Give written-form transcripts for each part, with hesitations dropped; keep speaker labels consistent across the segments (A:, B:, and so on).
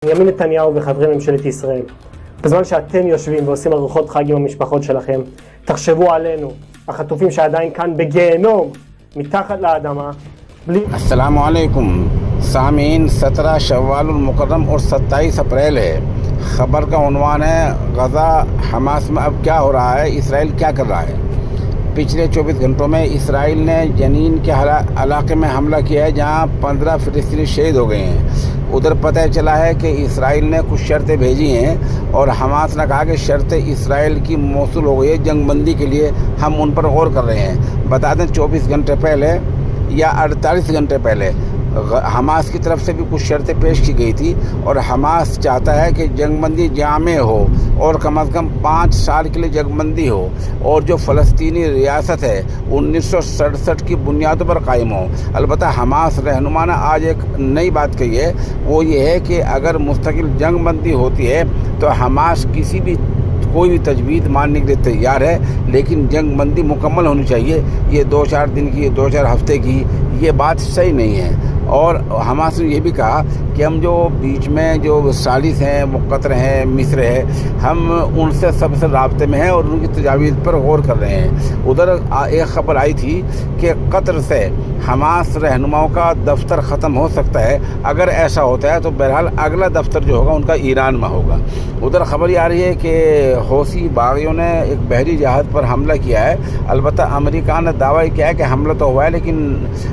A: בנימין נתניהו וחברי ממשלת ישראל, בזמן שאתם יושבים ועושים ארוחות חג עם המשפחות שלכם, תחשבו עלינו, החטופים שעדיין כאן בגיהנום, מתחת לאדמה, בלי...
B: अस्सलाम वालेकुम सामीन 17 शव्वाल मुकर्रम और 27 अप्रैल है। ख़बर का उन्वान है गज़ा हमास में अब क्या हो रहा है, इसराइल क्या कर रहा है। पिछले 24 घंटों में इसराइल ने जनीन के इलाके में हमला किया है जहां 15 फ़िलिस्तीनी शहीद हो गए हैं। उधर पता चला है कि इसराइल ने कुछ शर्तें भेजी हैं और हमास ने कहा कि शर्तें इसराइल की मौसूल हो गई है, जंगबंदी के लिए हम उन पर गौर कर रहे हैं। बता दें 24 घंटे पहले या 48 घंटे पहले हमास की तरफ से भी कुछ शर्तें पेश की गई थी और हमास चाहता है कि जंगबंदी जामे हो और कम से कम 5 साल के लिए जंगबंदी हो और जो फ़लस्तीनी रियासत है 1967 की बुनियादों पर कायम हो। अलबत्ता हमास रहनुमा ने आज एक नई बात कही है, वो ये है कि अगर मुस्तकिल जंगबंदी होती है तो हमास कोई भी तजवीज़ मानने के लिए तैयार है, लेकिन जंगबंदी मुकम्मल होनी चाहिए। ये 2-4 दिन की, 2-4 हफ्ते की ये बात सही नहीं है। और हमास ने ये भी कहा कि हम जो बीच में जो सालिस हैं, मुक़त्तर हैं, मिस्र है, हम उनसे सबसे राब्ते में हैं और उनकी तजावीज़ पर गौर कर रहे हैं। उधर एक ख़बर आई थी कि कतर से हमास रहनुमाओं का दफ्तर ख़त्म हो सकता है। अगर ऐसा होता है तो बहरहाल अगला दफ्तर जो होगा उनका ईरान में होगा। उधर ख़बर ये आ रही है कि हौसी बागियों ने एक बहरी जहाज़ पर हमला किया है। अलबत्ता अमेरिका ने दावा किया है कि हमला तो हुआ है लेकिन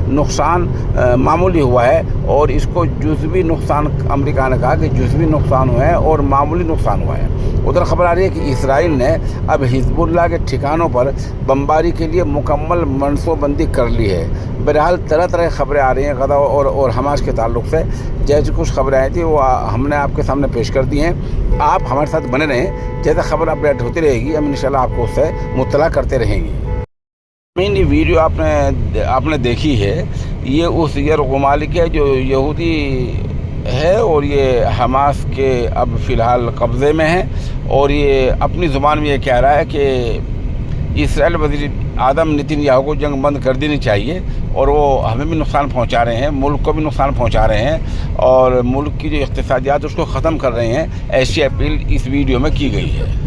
B: नुकसान मामूली हुआ है और इसको जुज़वी नुकसान, अमेरिका ने कहा कि जुज़वी नुकसान हुआ है और मामूली नुकसान हुआ है। उधर ख़बर आ रही है कि इसराइल ने अब हिज़्बुल्लाह के ठिकानों पर बमबारी के लिए मुकम्मल मनसूबबंदी कर ली है। बहरहाल तरह तरह की ख़बरें आ रही हैं गज़ा और हमास के ताल्लुक़ से। जैसे कुछ ख़बरें आई थी वो हमने आपके सामने पेश कर दी हैं। आप हमारे साथ बने रहें, जैसे ख़बर अपडेट होती रहेगी हम इंशाल्लाह आपको उससे मुत्तला करते रहेंगे। ये वीडियो आपने देखी है, ये उस यरगुमाली के जो यहूदी है और ये हमास के अब फ़िलहाल कब्ज़े में है और ये अपनी ज़ुबान में ये कह रहा है कि इसराइल वज़ीर आदम नेतन्याहू को जंग बंद कर देनी चाहिए और वो हमें भी नुकसान पहुंचा रहे हैं, मुल्क को भी नुकसान पहुंचा रहे हैं और मुल्क की जो इक़्तिसादियात उसको ख़त्म कर रहे हैं। ऐसी अपील इस वीडियो में की गई है।